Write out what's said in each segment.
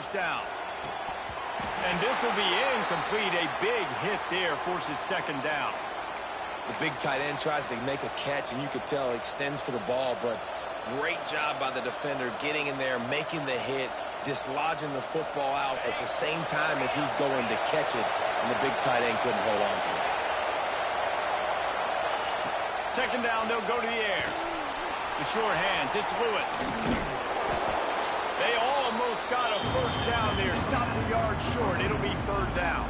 first down. And this will be incomplete. A big hit there forces second down. The big tight end tries to make a catch, and you could tell extends for the ball, but great job by the defender getting in there, making the hit, dislodging the football out at the same time as he's going to catch it, and the big tight end couldn't hold on to it. Second down, they'll go to the air. The short hands, it's Lewis. They almost got a first down there. Stopped a yard short. It'll be third down.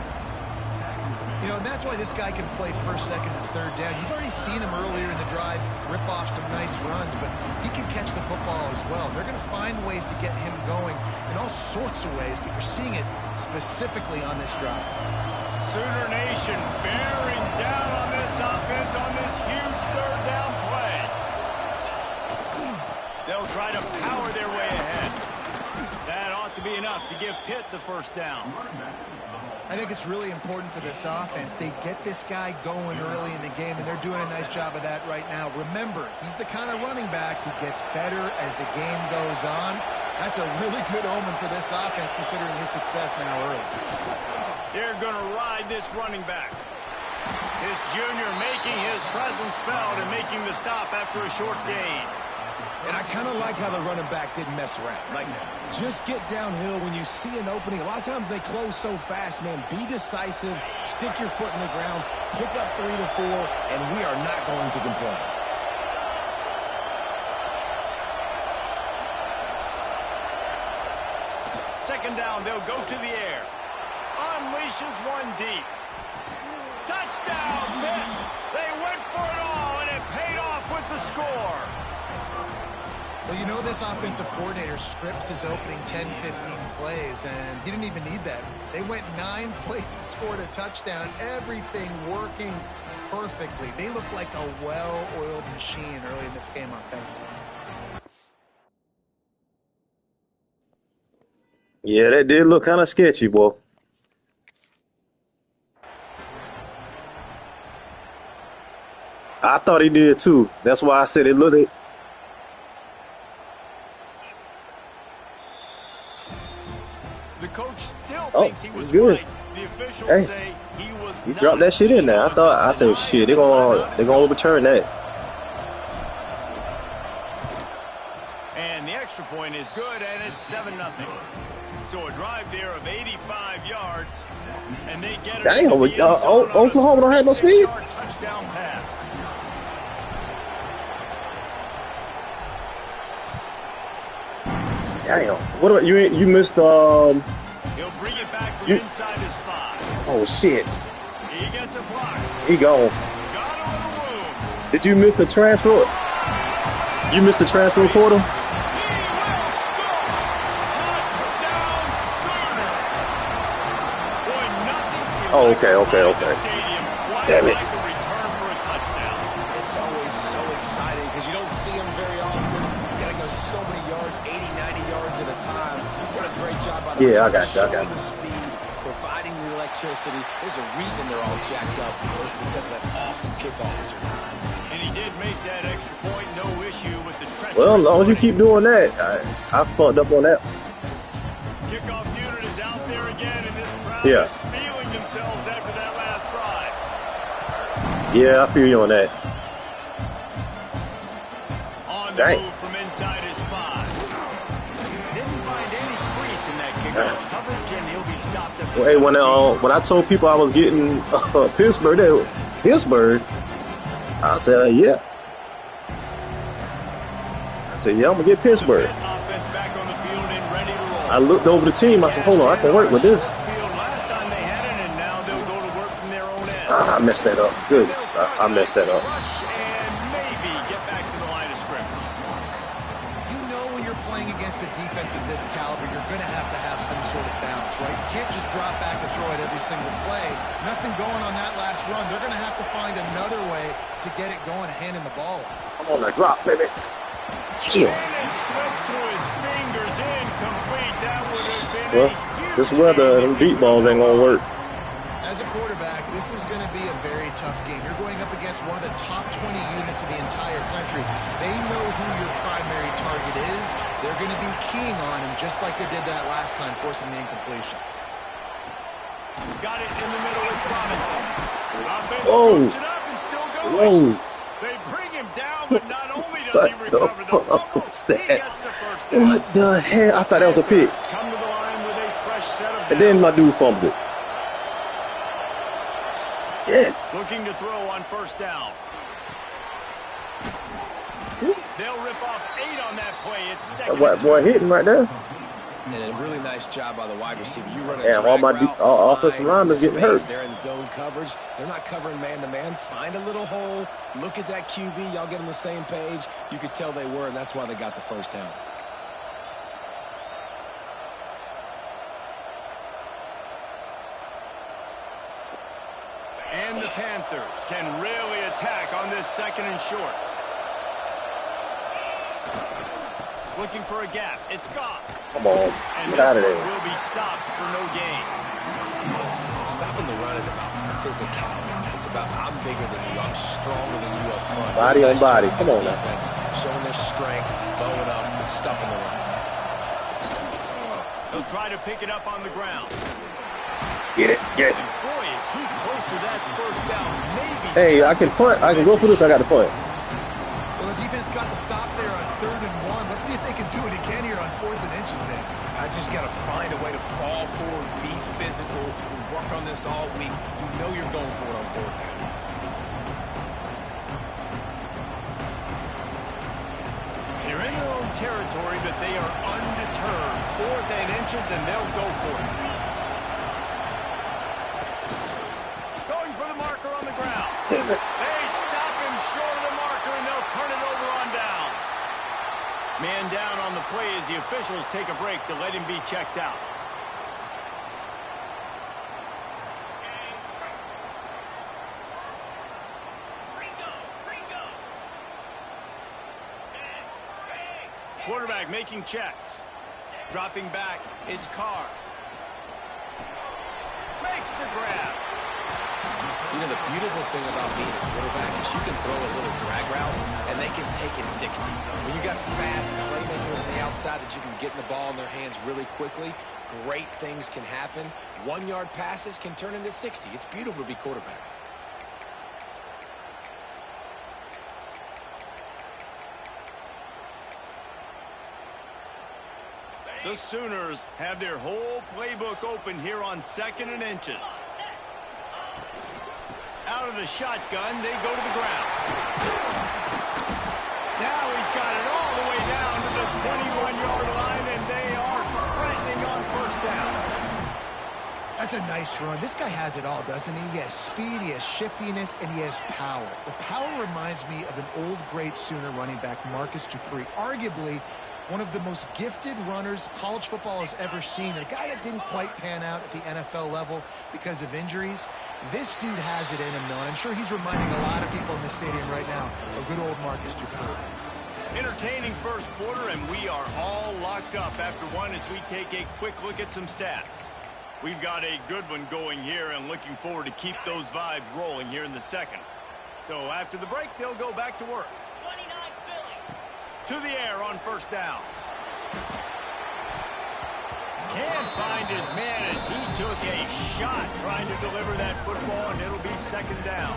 You know, and that's why this guy can play first, second, and third down. You've already seen him earlier in the drive rip off some nice runs, but he can catch the football as well. They're going to find ways to get him going in all sorts of ways, but you're seeing it specifically on this drive. Sooner Nation bearing down on this offense on this huge third down play. They'll try to power their way ahead. That ought to be enough to give Pitt the first down. I think it's really important for this offense. They get this guy going early in the game, and they're doing a nice job of that right now. Remember, he's the kind of running back who gets better as the game goes on. That's a really good omen for this offense, considering his success now early. They're going to ride this running back. This junior making his presence felt and making the stop after a short gain. And I kind of like how the running back didn't mess around. Like, just get downhill when you see an opening. A lot of times they close so fast, man. Be decisive, stick your foot in the ground, pick up 3 to 4, and we are not going to complain. Second down, they'll go to the air. Unleashes one deep. Touchdown, Pitt! They went for it all, and it paid off with the score. Well, you know, this offensive coordinator scripts his opening 10, 15 plays, and he didn't even need that. They went 9 plays and scored a touchdown. Everything working perfectly. They look like a well-oiled machine early in this game offensively. Yeah, that did look kind of sketchy, boy. I thought he did too. That's why I said it looked. The coach still thinks he was good. right. The officials say he was He not. dropped that shit in there. I said, shit, they're gonna overturn that. And the extra point is good, and it's 7-0. So a drive there of 85 yards, and they get it. Damn, Oklahoma don't have no speed. Touchdown pass. Damn, what about you? You missed He'll bring it back from inside his 5. Oh shit. He gets a block. He gone. Got a little room. Did you miss the transfer? You missed the transfer portal? He will score. Touchdown Sooner. Boy, nothing can Oh, okay. stadium. Damn it. Like the return for a touchdown. It's always so exciting because you don't see them very often. You got to go so many yards, 80, 90 yards at a time. What a great job by the Yeah, I return, got you. showing the speed, providing the electricity. There's a reason they're all jacked up. It's because of that awesome kickoff return. And he did make that extra point, no issue with the treacherous. Well, as long as you keep doing that, I fucked up on that. Kickoff unit is out there again, and this crowd Yeah. is feeling themselves after that last drive. Yeah, I feel you on that. On the Dang. move from inside his 5. Didn't find any crease in that kickoff coverage, and he'll be stopped at the Well, hey, 17. when I told people I was getting Pittsburgh, I said, yeah. I said, yeah, I'm gonna get Pittsburgh. Offense back on the field and ready to roll. I looked over the team. I said, hold on, I can work with this. Field last time they had it, and now they'll go to work from their own end. I messed that up. Good. I messed that up. Rush and maybe get back to the line of scrimmage. You know when you're playing against a defense of this caliber, you're going to have some sort of balance, right? You can't just drop back and throw it every single play. Nothing going on that last run. They're going to have to find another way to get it going, handing the ball off. Come on, now drop, baby. Yeah. And it slips through his fingers, incomplete. That would have been Well, a huge this weather, them deep balls ain't gonna work. As a quarterback, this is going to be a very tough game. You're going up against one of the top 20 units in the entire country. They know who your primary target is. They're going to be keying on him just like they did that last time, forcing the incompletion. Got it in the middle. It's Robinson. Offense Oh. scoops it up and still going. Whoa. They bring him down, but not only does he recover the fumble, he gets the first down. What the hell? I thought that was a pick. Come to the line with a fresh set of downs. And then my dude fumbled it. Yeah. Looking to throw on first down. They'll rip off 8 on that play. It's second. That boy hitting right there. And a really nice job by the wide receiver. You run a Damn, all my offensive linemen getting hurt. They're in zone coverage. They're not covering man-to-man. Find a little hole. Look at that QB. Y'all get on the same page. You could tell they were, and that's why they got the first down. And the Panthers can really attack on this second and short. Looking for a gap. It's gone. Come on. And Get this out of one there. will be stopped for no gain. Stopping the run is about physicality. It's about I'm bigger than you. I'm stronger than you up front. Body on body. Come on now. Defense, showing their strength, bow it up, stuffing the run. They'll try to pick it up on the ground. Get it. Get it. And boy, is he close to that first down. Maybe. Hey, I can punt. I can go for this. I got to punt. Well, the defense got the stop there on 3rd and 1. Let's see if they can do it again here on 4th and inches then. I just got to find a way to fall forward, be physical. We work on this all week. You know you're going for it on 4th down. They're in their own territory, but they are undeterred. 4th and inches, and they'll go for it. Going for the marker on the ground. Damn it. They stop him short of the marker, and they'll turn it over on downs. Man down on the play as the officials take a break to let him be checked out. Quarterback making checks. Dropping back, it's Carr. Makes the grab. You know, the beautiful thing about being a quarterback is you can throw a little drag route, and they can take it 60. When you got fast playmakers on the outside that you can get the ball in their hands really quickly, great things can happen. 1-yard passes can turn into 60. It's beautiful to be quarterback. The Sooners have their whole playbook open here on 2nd and inches. Out of the shotgun, they go to the ground. Now he's got it all the way down to the 21-yard line, and they are threatening on first down. That's a nice run. This guy has it all, doesn't he? He has speed, he has shiftiness, and he has power. The power reminds me of an old, great Sooner running back, Marcus Dupree. Arguably one of the most gifted runners college football has ever seen. A guy that didn't quite pan out at the NFL level because of injuries. This dude has it in him, though, and I'm sure he's reminding a lot of people in the stadium right now of good old Marcus Dupree. Entertaining first quarter, and we are all locked up after one as we take a quick look at some stats. We've got a good one going here and looking forward to keep those vibes rolling here in the second. So after the break, they'll go back to work. To the air on first down. Can't find his man as he took a shot trying to deliver that football, and it'll be second down.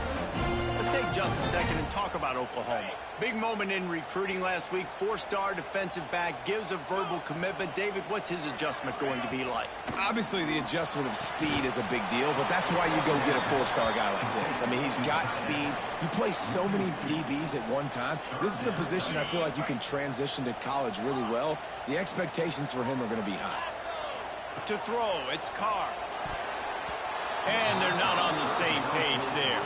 Let's take just a second and talk about Oklahoma. Big moment in recruiting last week. 4-star defensive back gives a verbal commitment. David, what's his adjustment going to be like? Obviously, the adjustment of speed is a big deal, but that's why you go get a 4-star guy like this. I mean, he's got speed. You play so many DBs at one time. This is a position I feel like you can transition to college really well. The expectations for him are going to be high. To throw, it's Carr. And they're not on the same page there.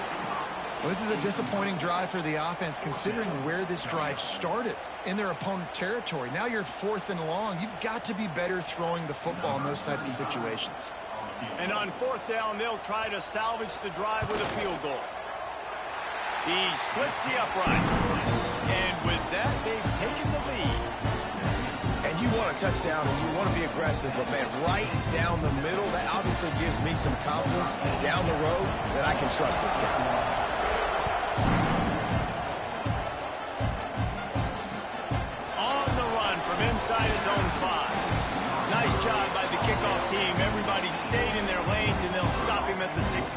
Well, this is a disappointing drive for the offense, considering where this drive started in their opponent territory. Now you're 4th and long. You've got to be better throwing the football in those types of situations. And on 4th down, they'll try to salvage the drive with a field goal. He splits the uprights. And with that, they've taken the lead. And you want a touchdown and you want to be aggressive, but man, right down the middle, that obviously gives me some confidence down the road that I can trust this guy. He stayed in their lanes, and they'll stop him at the 16.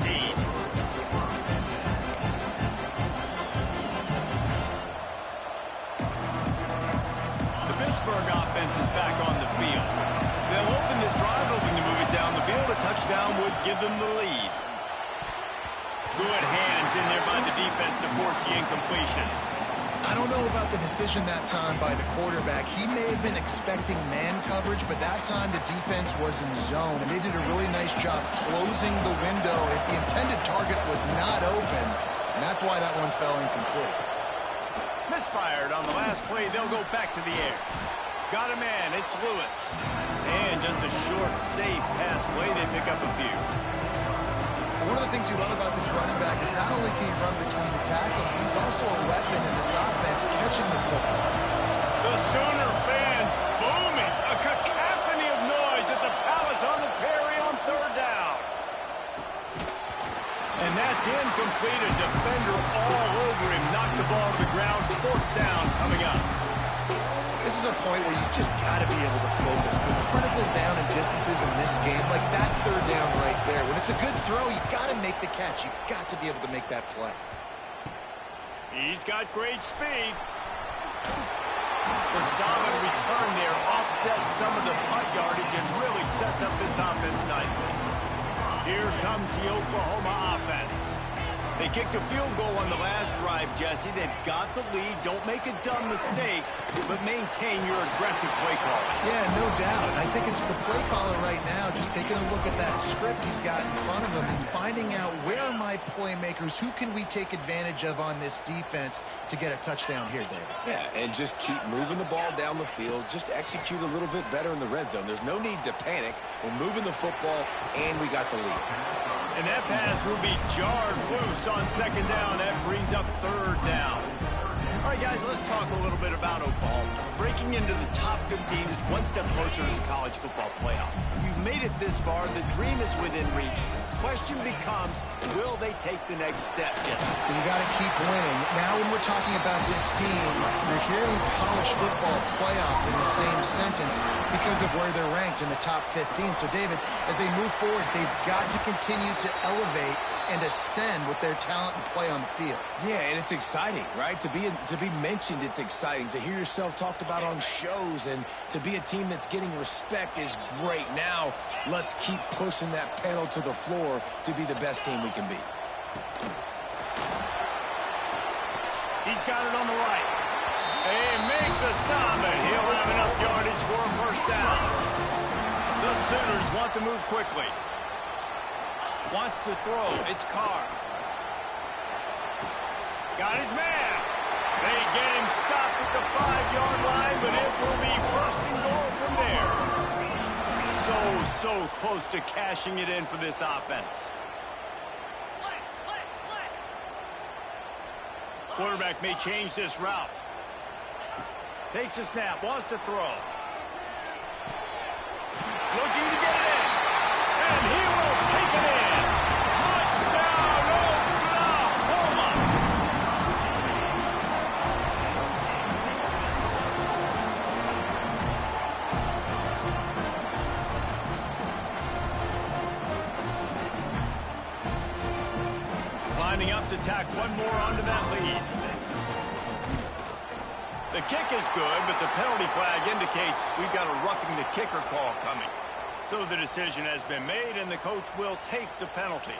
The Pittsburgh offense is back on the field. They'll open this drive, hoping to move it down the field. A touchdown would give them the lead. Good hands in there by the defense to force the incompletion. I don't know about the decision that time by the quarterback. He may have been expecting man coverage, but that time the defense was in zone, and they did a really nice job closing the window. The intended target was not open, and that's why that one fell incomplete. Misfired on the last play. They'll go back to the air. Got a man. It's Lewis. And just a short, safe pass play. They pick up a few. One of the things you love about this running back is not only can he run between the tackles, but he's also a weapon in this offense catching the football. The Sooner fans booming. A cacophony of noise at the Palace on the Prairie on third down. And that's incomplete. A defender all over him. Knocked the ball to the ground. Fourth down coming up. This is a point where you just got to be able to focus. The critical down and distances in this game, like that third down right there. When it's a good throw, you got to make the catch. You've got to be able to make that play. He's got great speed. The solid return there offsets some of the punt yardage and really sets up this offense nicely. Here comes the Oklahoma offense. They kicked a field goal on the last drive, Jesse. They've got the lead. Don't make a dumb mistake, but maintain your aggressive play call. Yeah, no doubt. I think it's the play caller right now just taking a look at that script he's got in front of him and finding out where are my playmakers, who can we take advantage of on this defense to get a touchdown here, David. Yeah, and just keep moving the ball down the field. Just execute a little bit better in the red zone. There's no need to panic. We're moving the football, and we got the lead. And that pass will be jarred loose on second down. That brings up third down. All right, guys, let's talk a little bit about Oklahoma. Breaking into the top 15 is one step closer to the college football playoff. You've made it this far. The dream is within reach. Question becomes, will they take the next step? Yes. You got to keep winning. Now when we're talking about this team, you're hearing college football playoff in the same sentence because of where they're ranked in the top 15. So, David, as they move forward, they've got to continue to elevate and ascend with their talent and play on the field. Yeah, and it's exciting, right? To be mentioned, it's exciting. To hear yourself talked about on shows and to be a team that's getting respect is great. Now, let's keep pushing that pedal to the floor to be the best team we can be. He's got it on the right. They make the stop, and he'll have enough yardage for a first down. The Sooners want to move quickly. Wants to throw. It's Carr. Got his man. They get him stopped at the 5-yard line, but it will be first and goal from there. So close to cashing it in for this offense. Quarterback may change this route. Takes a snap. Wants to throw. Looking to get it in. And he will take it in. Touchdown, Oklahoma! Lining up to tack one more onto that lead. The kick is good, but the penalty flag indicates we've got a roughing the kicker call coming. So the decision has been made, and the coach will take the penalty.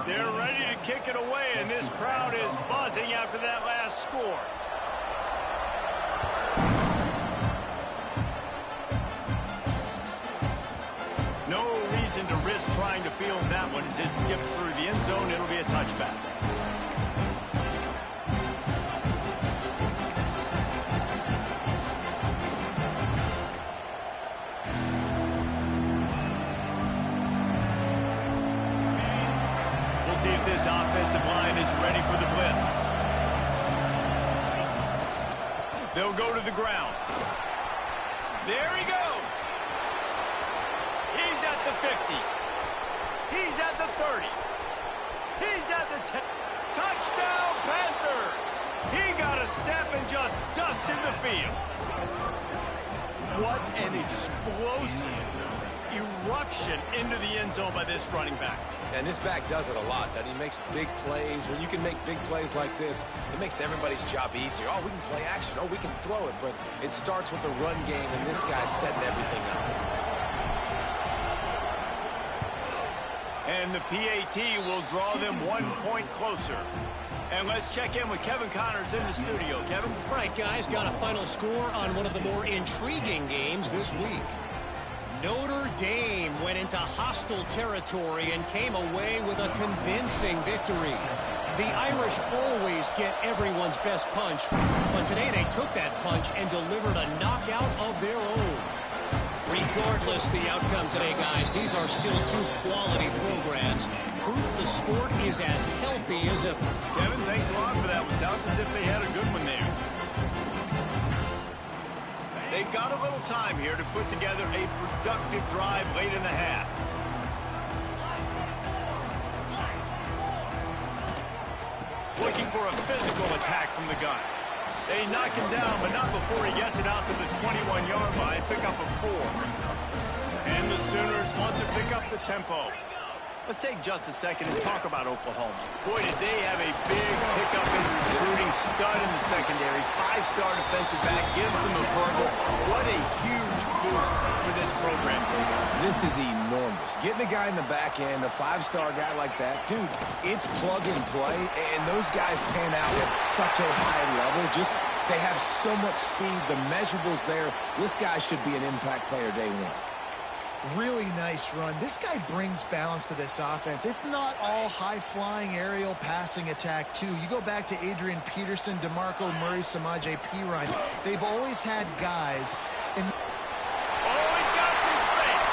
They're ready to kick it away, and this crowd is buzzing after that last score. No reason to risk trying to field that one. As it skips through the end zone, it'll be a touchback. See if this offensive line is ready for the blitz. They'll go to the ground. There he goes. He's at the 50. He's at the 30. He's at the 10. Touchdown, Panthers. He got a step and just dusted the field. What an explosive eruption into the end zone by this running back. And this back does it a lot, that he makes big plays. When you can make big plays like this, it makes everybody's job easier. Oh, we can play action. Oh, we can throw it. But it starts with the run game, and this guy's setting everything up. And the PAT will draw them 1 point closer. And let's check in with Kevin Connors in the studio. Kevin? Right, guys, got a final score on one of the more intriguing games this week. Notre Dame went into hostile territory and came away with a convincing victory. The Irish always get everyone's best punch, but today they took that punch and delivered a knockout of their own. Regardless the outcome today, guys, these are still two quality programs. Proof the sport is as healthy as ever. Kevin, thanks a lot for that one. Sounds as if they had a good one there. They've got a little time here to put together a productive drive late in the half. Looking for a physical attack from the gun. They knock him down, but not before he gets it out to the 21-yard line. Pick up a 4. And the Sooners want to pick up the tempo. Let's take just a second and talk about Oklahoma. Boy, did they have a big pickup in recruiting. Stud in the secondary. 5-star defensive back. Gives them a verbal. What a huge boost for this program. This is enormous. Getting a guy in the back end, a 5-star guy like that, dude, it's plug and play, and those guys pan out at such a high level. Just, they have so much speed. The measurables there. This guy should be an impact player day one. Really nice run. This guy brings balance to this offense. It's not all high-flying aerial passing attack, too. You go back to Adrian Peterson, DeMarco Murray, Samaje Perine. They've always had guys in... Oh, he's got some space.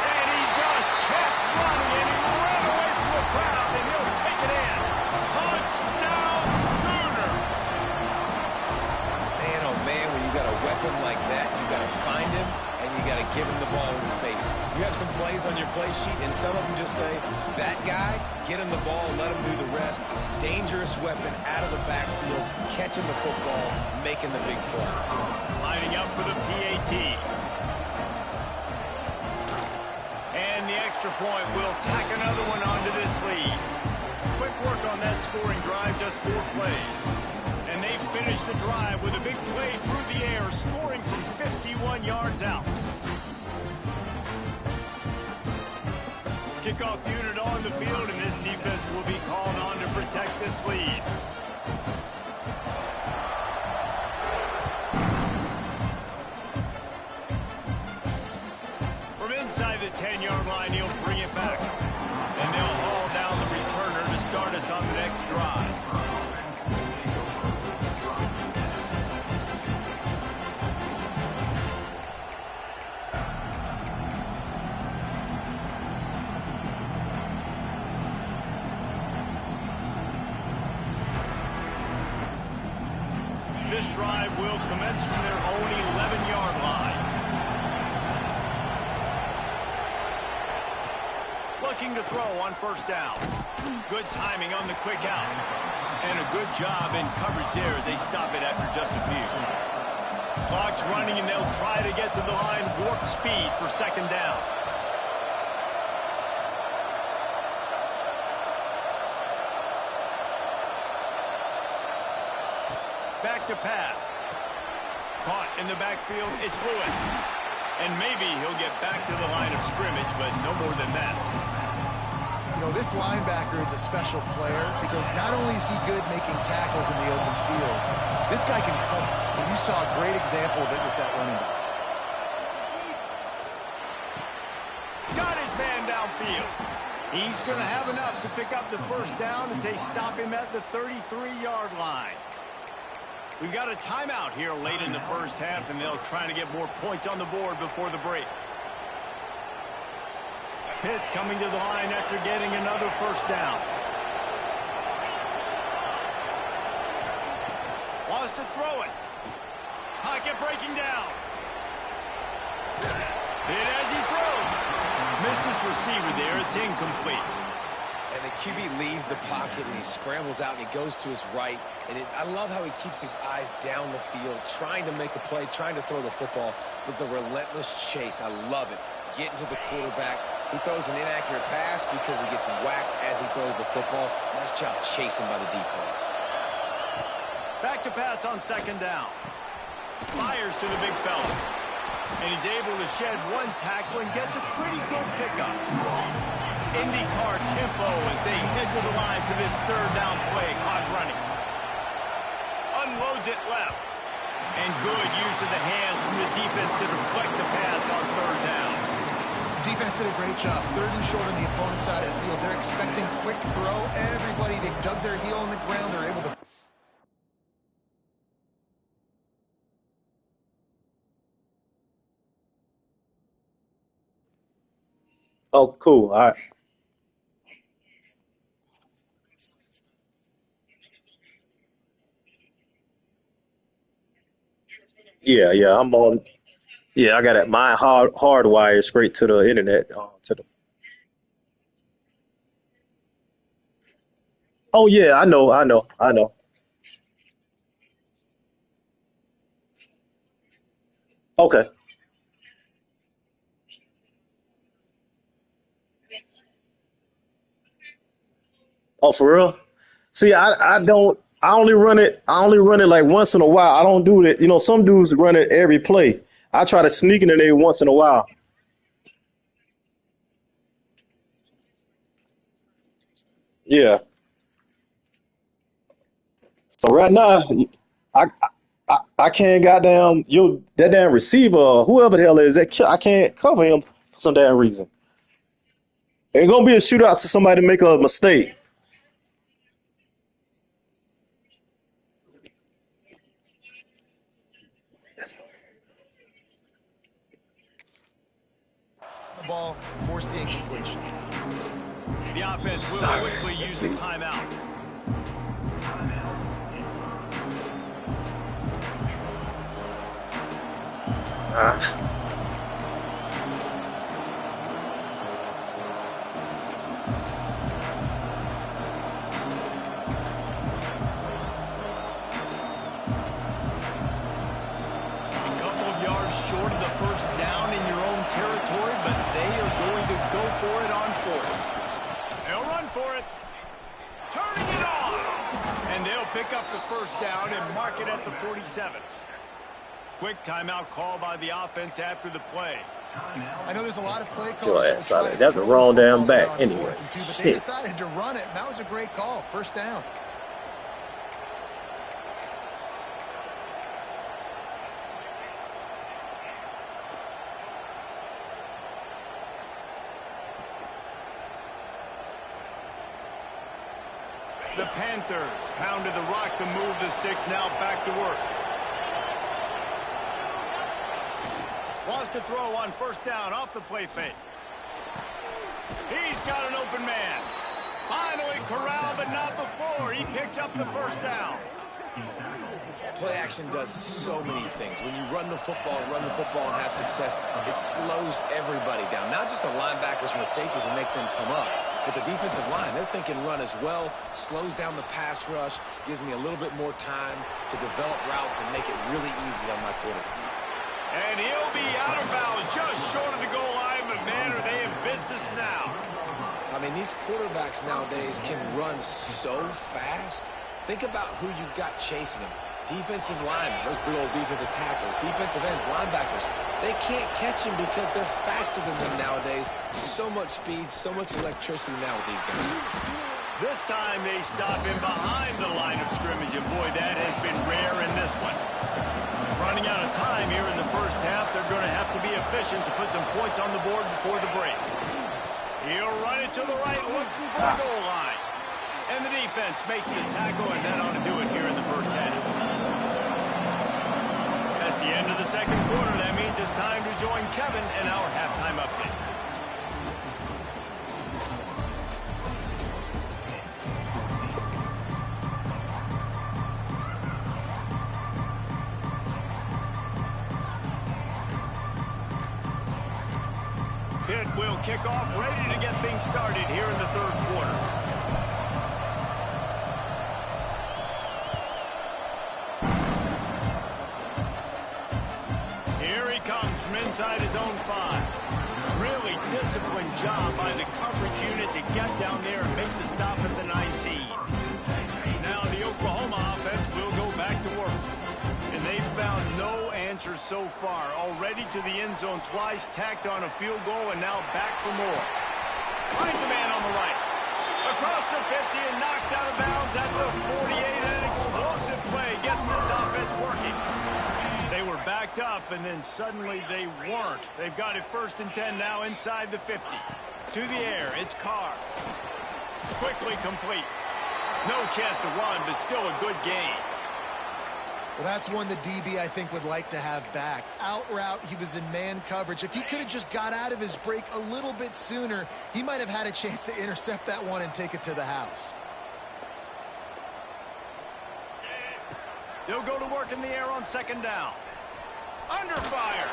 And he just kept running, and he ran away from the crowd, and he'll take it in. Touchdown, Sooners. Man, oh man, when you got a weapon like that, you got to find him, and you got to give him the ball in space. You have some plays on your play sheet, and some of them just say, that guy, get him the ball, let him do the rest. Dangerous weapon out of the backfield, catching the football, making the big play. Lining up for the PAT. And the extra point will tack another one onto this lead. Quick work on that scoring drive, just 4 plays. And they finish the drive with a big play through the air, scoring from 51 yards out. Kickoff unit on the field, and this defense will be called on to protect this lead. From inside the 10-yard line, he'll bring it back. And they'll haul down the returner to start us on the next drive. This drive will commence from their own 11-yard line. Looking to throw on first down. Good timing on the quick out. And a good job in coverage there as they stop it after just a few. Clock's running, and they'll try to get to the line. Warp speed for second down. Back to pass. Caught in the backfield, it's Lewis. And maybe he'll get back to the line of scrimmage, but no more than that. You know, this linebacker is a special player because not only is he good making tackles in the open field, this guy can cover. And you saw a great example of it with that running back. Got his man downfield. He's going to have enough to pick up the first down as they stop him at the 33-yard line. We've got a timeout here late in the first half, and they'll try to get more points on the board before the break. Pitt coming to the line after getting another first down. Wants to throw it. Pocket breaking down. Hit as he throws. Missed his receiver there. It's incomplete. And the QB leaves the pocket, and he scrambles out, and he goes to his right. And I love how he keeps his eyes down the field, trying to make a play, trying to throw the football, but the relentless chase, I love it. Getting to the quarterback. He throws an inaccurate pass because he gets whacked as he throws the football. Nice job chasing by the defense. Back to pass on second down. Fires to the big fella. And he's able to shed one tackle and gets a pretty good pickup. IndyCar tempo as they head to the line for this third down play. Clock running. Unloads it left. And good use of the hands from the defense to deflect the pass on third down. Defense did a great job. Third and short on the opponent's side of the field. They're expecting quick throw. Everybody, they dug their heel on the ground. They're able to... Oh, cool. All right. Yeah, yeah. I'm on. Yeah, I got it. My hardwired straight to the internet. To the. Oh yeah, I know. I know. I know. Okay. Oh, for real? See, I don't. I only run it. I only run it like once in a while. I don't do it. You know, some dudes run it every play. I try to sneak it in there once in a while. Yeah. So right now, I I can't goddamn you that damn receiver or whoever the hell it is that I can't cover him for some damn reason. It's gonna be a shootout to somebody make a mistake. The ball, forced the incompletion. The offense will All right, quickly let's use the see. timeout. Ah, A couple of yards short of the first down in your own territory, but they are going to go for it on fourth. They'll run for it. Turning it on. And they'll pick up the first down and mark it at the 47. Quick timeout call by the offense after the play. I know there's a lot of play get your calls that will ass out try of to there. That's the throw the wrong damn football there back. on Anyway, fourth and two, but they shit. decided to run it, and that was a great call. First down. The Panthers pounded the rock to move the sticks, now back to work. Lost to throw on first down off the play fake. He's got an open man. Finally corralled, but not before. He picked up the first down. Play action does so many things. When you run the football and have success, it slows everybody down. Not just the linebackers and the safeties and make them come up, but the defensive line, they're thinking run as well, slows down the pass rush, gives me a little bit more time to develop routes and make it really easy on my quarterback. And he'll be out of bounds just short of the goal line, but man, are they in business now. I mean, these quarterbacks nowadays can run so fast. Think about who you've got chasing them. Defensive linemen, those big old defensive tackles, defensive ends, linebackers, they can't catch him because they're faster than them nowadays. So much speed, so much electricity now with these guys. This time they stop him behind the line of scrimmage, and boy, that has been rare in this one. Running out of time here in the first half, they're going to have to be efficient to put some points on the board before the break. He'll run it to the right, looking for the goal line. And the defense makes the tackle, and that ought to do it here in the first half. That's the end of the second quarter. That means it's time to join Kevin in our halftime update. Pitt will kick off, ready to get things started here in the third quarter. inside his own 5. Really disciplined job by the coverage unit to get down there and make the stop at the 19. Now the Oklahoma offense will go back to work. And they've found no answer so far. Already to the end zone twice, tacked on a field goal, and now back for more. Finds a man on the right. Across the 50 and knocked out of bounds at the 48. An explosive play gets this offense working. They were backed up, and then suddenly they weren't. They've got it 1st and 10 now inside the 50. To the air, it's Carr. Quickly complete. No chance to run, but still a good gain. Well, that's one the DB, I think, would like to have back. Out route, he was in man coverage. If he could have just got out of his break a little bit sooner, he might have had a chance to intercept that one and take it to the house. They'll go to work in the air on 2nd down. Under fire.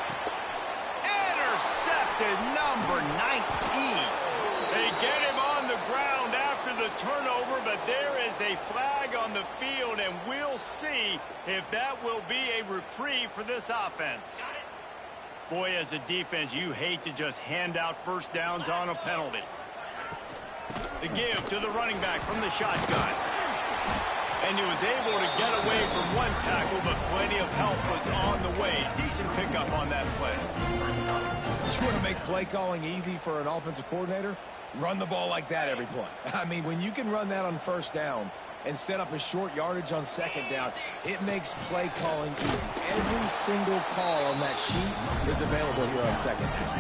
Intercepted, number 19. They get him on the ground after the turnover, but there is a flag on the field, and we'll see if that will be a reprieve for this offense. Boy, as a defense, you hate to just hand out 1st downs on a penalty. The give to the running back from the shotgun. And he was able to get away from one tackle, but plenty of help was on the way. Decent pickup on that play. You want to make play calling easy for an offensive coordinator? Run the ball like that every play. I mean, when you can run that on 1st down and set up a short yardage on 2nd down, it makes play calling easy. Every single call on that sheet is available here on 2nd down.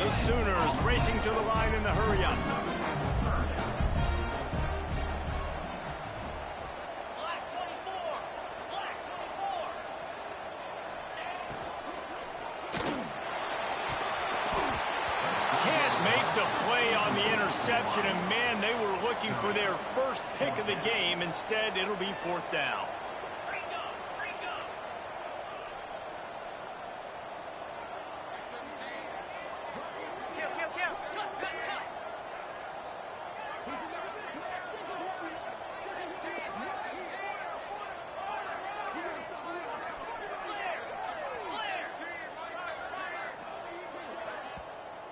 The Sooners racing to the line in the hurry-up. Interception, and man, they were looking for their 1st pick of the game. Instead, it'll be 4th down.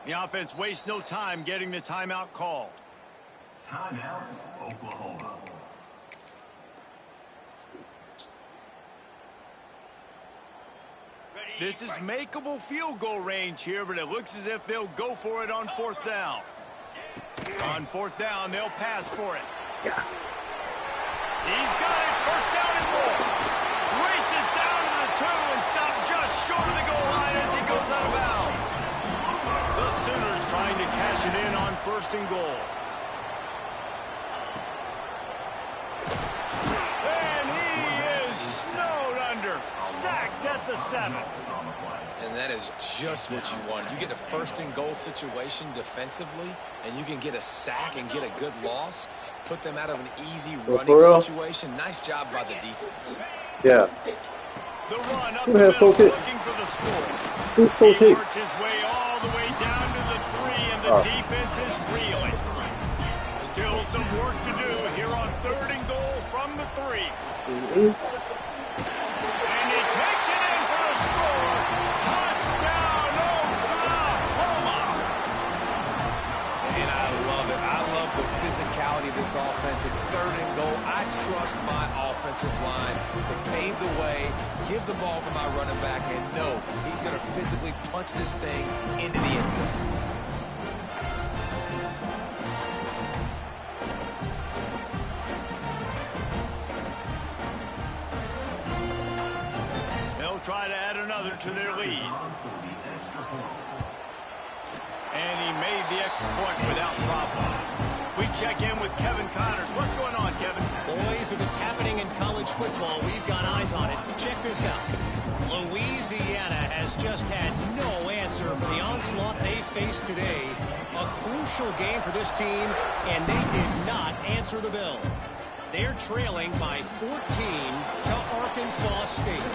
The offense wastes no time getting the timeout called. Timeout, Oklahoma. This is makeable field goal range here, but it looks as if they'll go for it on 4th down. On 4th down, they'll pass for it. He's got it. 1st down and more. Races down to the 2 and stopped just short of the goal line as he goes out of bounds. The Sooners trying to cash it in on 1st and goal. And he is snowed under. Sacked at the 7. And that is just what you want. You get a 1st and goal situation defensively, and you can get a sack and get a good loss. Put them out of an easy running situation. Nice job by the defense. Yeah. The run up Who the has middle, Coach Hicks? looking for the score. Who's Coach He Hicks? works his way all the way down to the 3, and the defense is reeling. Still some work to do here on 3rd and goal from the 3. And he takes it in for a score. Touchdown, Oklahoma! And I love it. I love the physicality of this offense. It's 3rd and goal. I trust my offensive line to pave the way, give the ball to my running back, and know he's going to physically punch this thing into the end zone. They'll try to add another to their lead. And he made the extra point without problem. We check in with Kevin Connors. What's going on, Kevin? Boys, if it's happening in college football, we've got eyes on it. Check this out. Louisiana has just had no answer for the onslaught they faced today. A crucial game for this team, and they did not answer the bell. They're trailing by 14 to Arkansas State.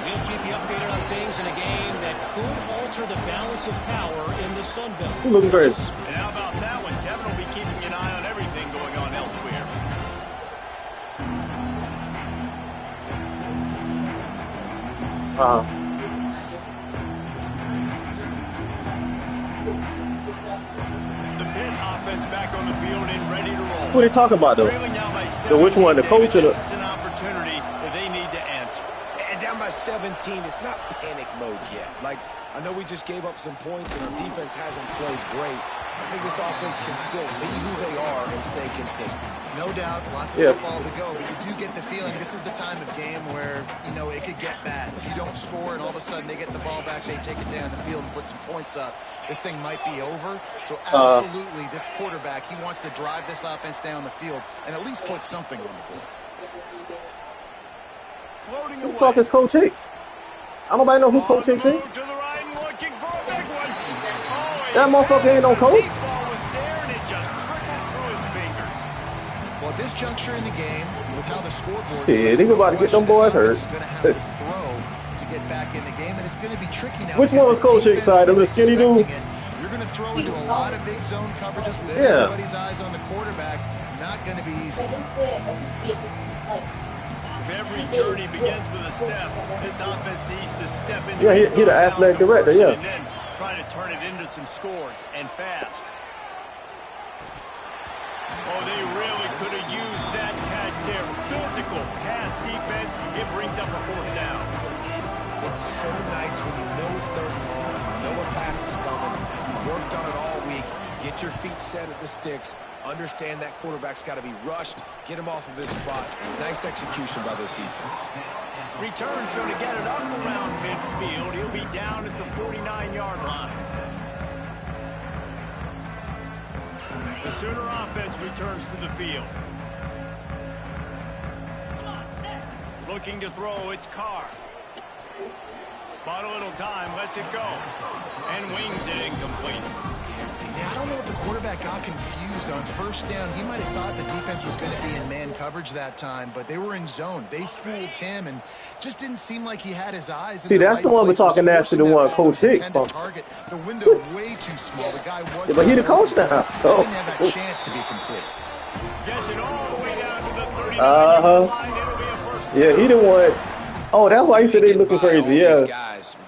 We'll keep you updated on things in a game that could alter the balance of power in the Sun Belt. Looking great. And how about that one? Kevin will be keeping an eye on everything going on elsewhere. The Pitt offense back on the field and ready to roll. What are you talking about, though? Trailing now by So which one, the 17, coach or the... This is an opportunity that they need to answer. And down by 17, it's not panic mode yet. Like, I know we just gave up some points and our defense hasn't played great. I think this offense can still be who they are and stay consistent. No doubt, lots of football to go, but you do get the feeling this is the time of game where, you know, it could get bad. If you don't score and all of a sudden they get the ball back, they take it down the field and put some points up, this thing might be over. So absolutely, this quarterback, he wants to drive this offense down the field and at least put something on the board. Floating Who the away. fuck is Coach Hicks? I don't know who Coach Hicks is. To the right and looking for a big one. That motherfucker ain't no coach. The ball was there and it just trickled through his fingers. Well, at this juncture in the game, with how the scoreboard Shit, they about to get them boys hurt. Going to have to throw to get back in the game, and it's going to be tricky now. Which one was Coach Hicks' side? The little skinny dude? You're going to throw into a lot of big zone coverages with everybody's eyes on the quarterback. Not going to be easy. If every journey begins with a step, this offense needs to step into Yeah, he the athletic director, yeah. and then try to turn it into some scores, and fast. Oh, they really could have used that catch there. Physical pass defense. It brings up a fourth down. It's so nice when you know it's third and long, you know a pass is coming, you worked on it all week, get your feet set at the sticks, understand that quarterback's got to be rushed, get him off of his spot. Nice execution by this defense. Return's going to get it up around midfield. He'll be down at the 49-yard line. The Sooner offense returns to the field. Looking to throw, it's Carr. Bought a little time, lets it go. And wings it incomplete. Yeah, I don't know if the quarterback got confused on first down. He might have thought the defense was going to be in man coverage that time, but they were in zone. They fooled him and just didn't seem like he had his eyes. See, that's the one we're talking nasty to one Coach Hicks. Target. The window way too small. The guy was but he the coach now, so. Didn't have that chance to be complete. Gets it all the way down to the 39-yard line. It'll be a first down. Yeah, he the one. Oh, that's why he said they looking crazy. Yeah.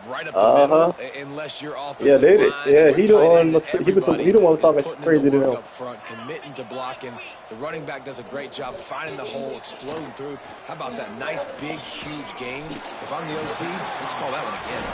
Right up the middle, unless your offensive yeah, they did. line, Yeah, he don't want to talk just crazy to them. up front, committing to blocking. The running back does a great job finding the hole, exploding through. How about that nice, big, huge game? If I'm the OC, let's call that one again.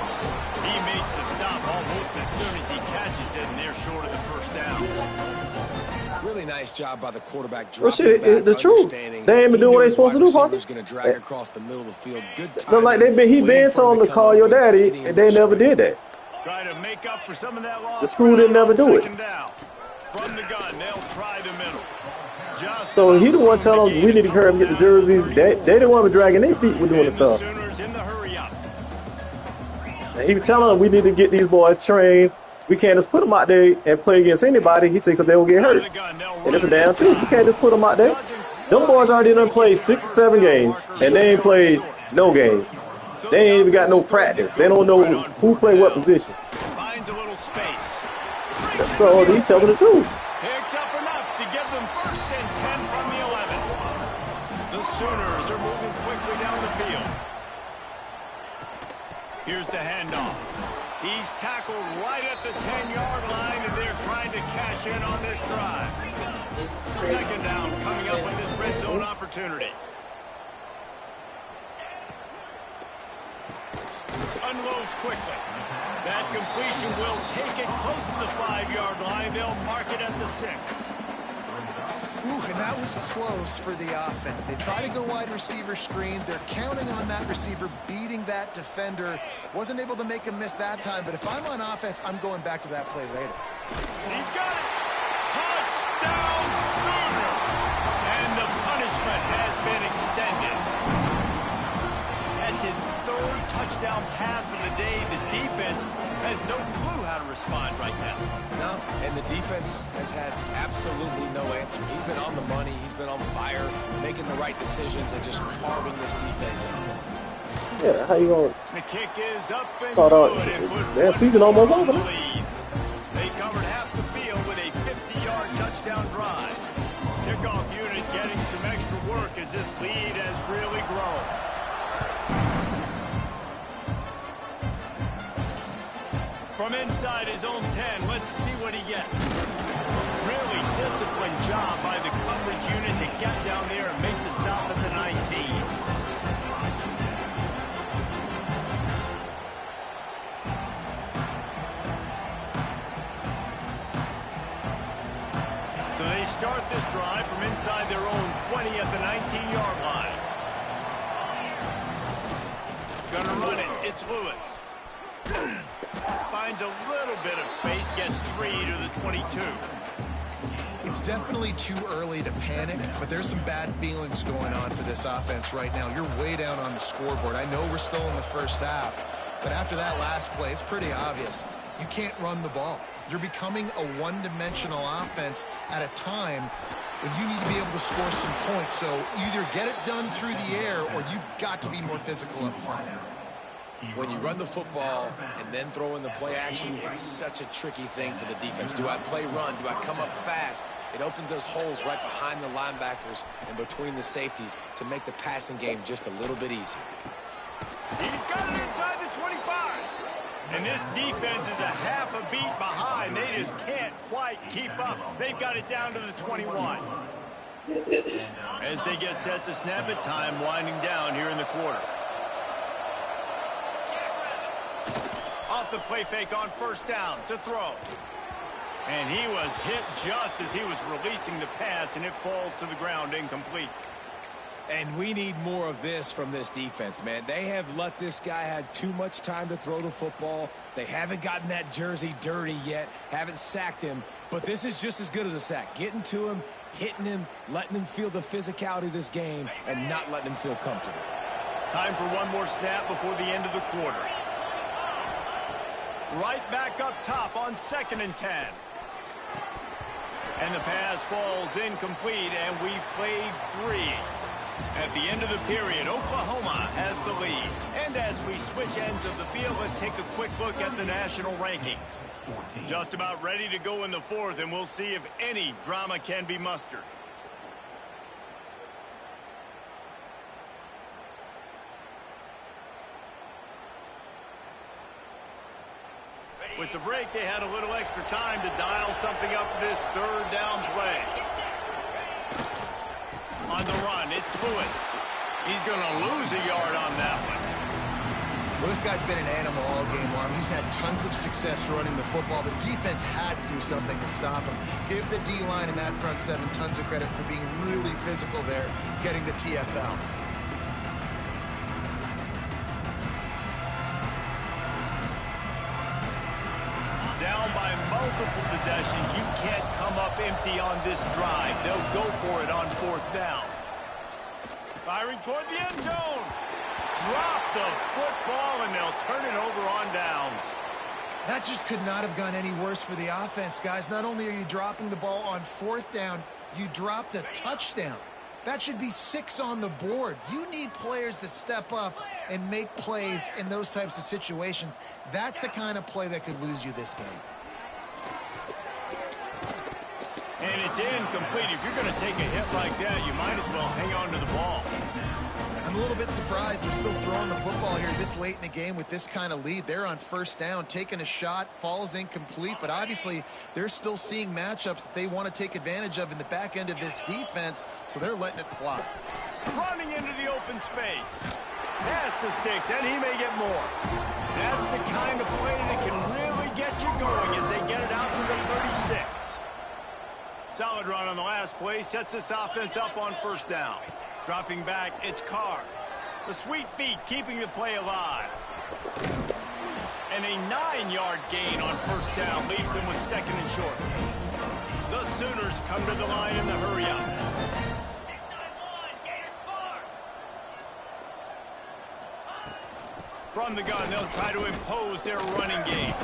He makes the stop almost as soon as he catches it, and they're short of the first down. Really nice job by the quarterback. Well, shit, the truth. They ain't been doing what they supposed to do, Parker. Going to drag across the middle of the field. Good Look like he been told them to call your daddy, and they never did that. Try to make up for some of that loss. The school didn't never do it. Down. From the gun, they'll try the middle. So he the one telling them we need to hurry up and get the jerseys. They the one dragging their feet with doing the stuff. Sooners in the hurry up. And he was telling them we need to get these boys trained. We can't just put them out there and play against anybody. He said because they will get hurt. And it's a damn team. You can't just put them out there. Them boys already done played 6 or 7 games, and they ain't played no game. They ain't even got no practice. They don't know who play what position. Finds a little space. So he telling the truth. Picks up enough to give them 1st and 10 from the 11. The Sooners are moving quickly down the field. Here's the handoff. He's tackled right at the 10-yard line, and they're trying to cash in on this drive. 2nd down coming up with this red zone opportunity. Unloads quickly. That completion will take it close to the 5-yard line. They'll mark it at the 6. Ooh, and that was close for the offense. They try to go wide receiver screen. They're counting on that receiver beating that defender. Wasn't able to make him miss that time, but if I'm on offense, I'm going back to that play later. He's got it. Touchdown Sooners. And the punishment has been extended. That's his 3rd touchdown pass of the day. The defense has no clue how to respond right now. No, and the defense has had absolutely no answer. He's been on the money. He's been on fire, making the right decisions and just carving this defense up. Yeah, how you going? The kick is up and Start out. good. Damn season almost over. They covered half the field with a 50-yard touchdown drive. Kickoff unit getting some extra work as this lead has really grown. From inside his own 10, let's see what he gets. Really disciplined job by the coverage unit to get down there and make the stop at the 19. So they start this drive from inside their own 20 at the 19-yard line. Gonna run it. It's Lewis. Finds a little bit of space, gets 3 to the 22. It's definitely too early to panic, but there's some bad feelings going on for this offense right now. You're way down on the scoreboard. I know we're still in the first half, but after that last play, it's pretty obvious. You can't run the ball. You're becoming a one-dimensional offense at a time when you need to be able to score some points. So either get it done through the air or you've got to be more physical up front. When you run the football and then throw in the play action, it's such a tricky thing for the defense. Do I play run? Do I come up fast? It opens those holes right behind the linebackers and between the safeties to make the passing game just a little bit easier. He's got it inside the 25. And this defense is a half a beat behind. They just can't quite keep up. They've got it down to the 21. As they get set to snap it, time winding down here in the quarter. Off the play fake on first down to throw. And he was hit just as he was releasing the pass, and it falls to the ground incomplete. And we need more of this from this defense, man. They have let this guy have too much time to throw the football. They haven't gotten that jersey dirty yet, haven't sacked him. But this is just as good as a sack. Getting to him, hitting him, letting him feel the physicality of this game, and not letting him feel comfortable. Time for one more snap before the end of the quarter. Right back up top on 2nd and 10. And the pass falls incomplete, and we've played 3. At the end of the period, Oklahoma has the lead. And as we switch ends of the field, let's take a quick look at the national rankings. Just about ready to go in the 4th, and we'll see if any drama can be mustered. With the break, they had a little extra time to dial something up for this 3rd down play. On the run, it's Lewis. He's going to lose a yard on that one. Well, this guy's been an animal all game long. He's had tons of success running the football. The defense had to do something to stop him. Give the D-line and that front 7 tons of credit for being really physical there, getting the TFL. Down by multiple possessions, you can't come up empty on this drive. They'll go for it on 4th down. Firing toward the end zone. Drop the football, and they'll turn it over on downs. That just could not have gone any worse for the offense, guys. Not only are you dropping the ball on 4th down, you dropped a touchdown. That should be 6 on the board. You need players to step up and make plays in those types of situations. That's the kind of play that could lose you this game. And it's incomplete. If you're going to take a hit like that, you might as well hang on to the ball. I'm a little bit surprised they're still throwing the football here this late in the game with this kind of lead. They're on 1st down, taking a shot, falls incomplete, but obviously they're still seeing matchups that they want to take advantage of in the back end of this defense, so they're letting it fly. Running into the open space. Pass the sticks, and he may get more. That's the kind of play that can really get you going as they get it out to the 36. Solid run on the last play, sets this offense up on 1st down. Dropping back, it's Carr. The sweet feet keeping the play alive. And a 9-yard gain on 1st down leaves them with 2nd and short. The Sooners come to the line in the hurry-up. From the gun, they'll try to impose their running game.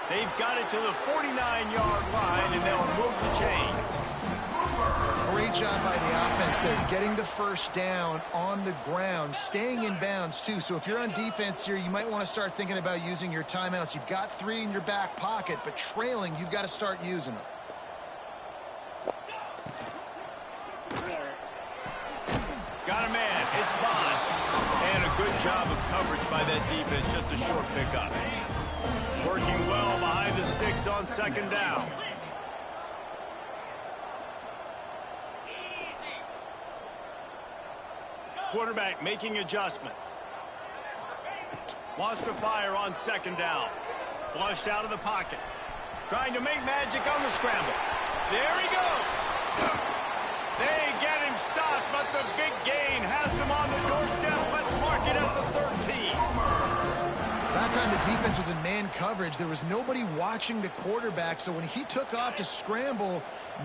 They've got it to the 49-yard line, and they'll move the chains. Great job by the offense there, getting the 1st down on the ground, staying in bounds too. So if you're on defense here, you might want to start thinking about using your timeouts. You've got 3 in your back pocket, but trailing, you've got to start using them. Got a man, it's Bond. And a good job of coverage by that defense, just a short pickup. Working well behind the sticks on second down. Quarterback making adjustments. Wants to fire on second down. Flushed out of the pocket. Trying to make magic on the scramble. There he goes. They get him stopped, but the big gain has him on the doorstep. Let's mark it at the 13. That time the defense was in man coverage. There was nobody watching the quarterback, so when he took off to scramble,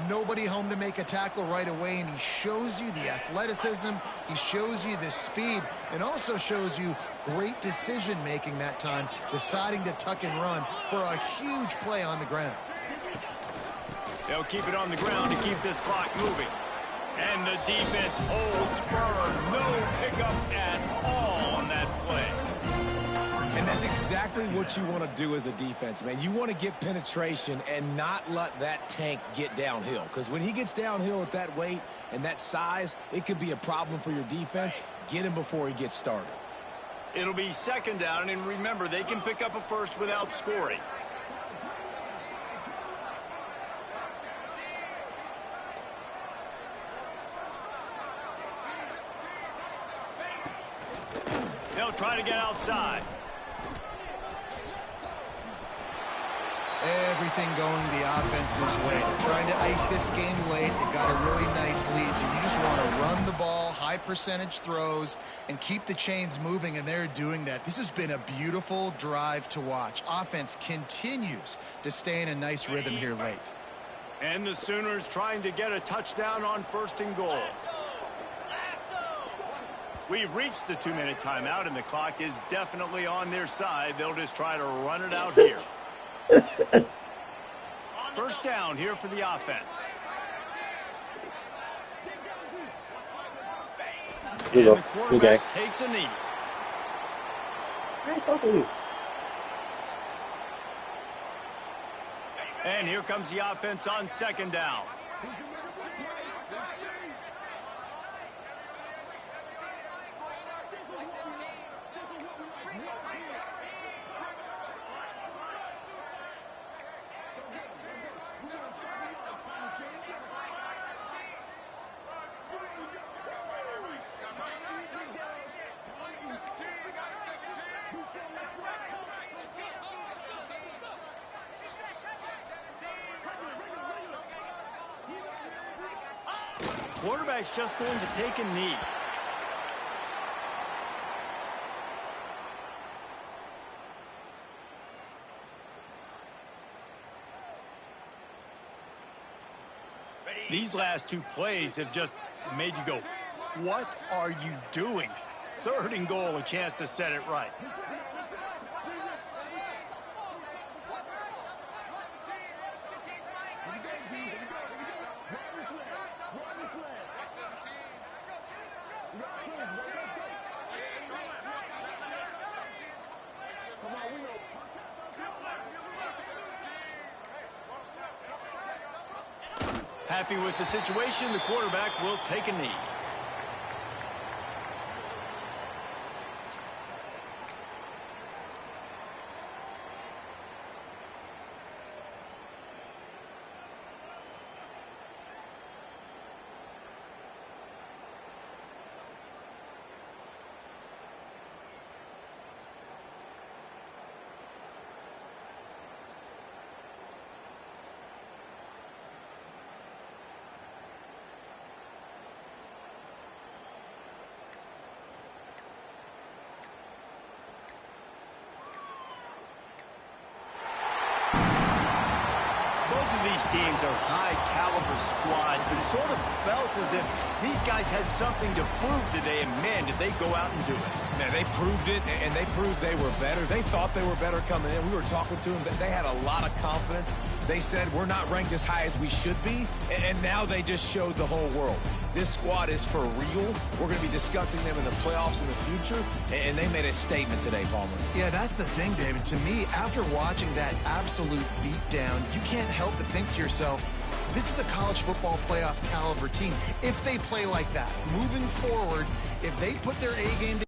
nobody home to make a tackle right away, and he shows you the athleticism, he shows you the speed, and also shows you great decision-making that time, deciding to tuck and run for a huge play on the ground. They'll keep it on the ground to keep this clock moving. And the defense holds firm. No pickup at all on that play. And that's exactly what you want to do as a defense, man. You want to get penetration and not let that tank get downhill. Because when he gets downhill at that weight and that size, it could be a problem for your defense. Get him before he gets started. It'll be second down, and remember, they can pick up a first without scoring. They'll try to get outside. Everything going the offense's way. They're trying to ice this game late. They got a really nice lead, so you just want to run the ball, high percentage throws, and keep the chains moving, and they're doing that. This has been a beautiful drive to watch. Offense continues to stay in a nice rhythm here late. And the Sooners trying to get a touchdown on first and goal. We've reached the 2-minute timeout, and the clock is definitely on their side. They'll just try to run it out here. First down here for the offense. Here you And go. the quarterback takes a knee. And here comes the offense on second down. Quarterback's just going to take a knee. These last two plays have just made you go, what are you doing? Third and goal, a chance to set it right. Happy with the situation, the quarterback will take a knee. These teams are high-caliber squads, but it sort of felt as if these guys had something to prove today, and man, did they go out and do it. Man, they proved it, and they proved they were better. They thought they were better coming in. We were talking to them. They had a lot of confidence. They said, we're not ranked as high as we should be, and now they just showed the whole world. This squad is for real. We're going to be discussing them in the playoffs in the future, and they made a statement today, Palmer. Yeah, that's the thing, David. To me, after watching that absolute beatdown, you can't help but think to yourself, this is a college football playoff caliber team. If they play like that, moving forward, if they put their A game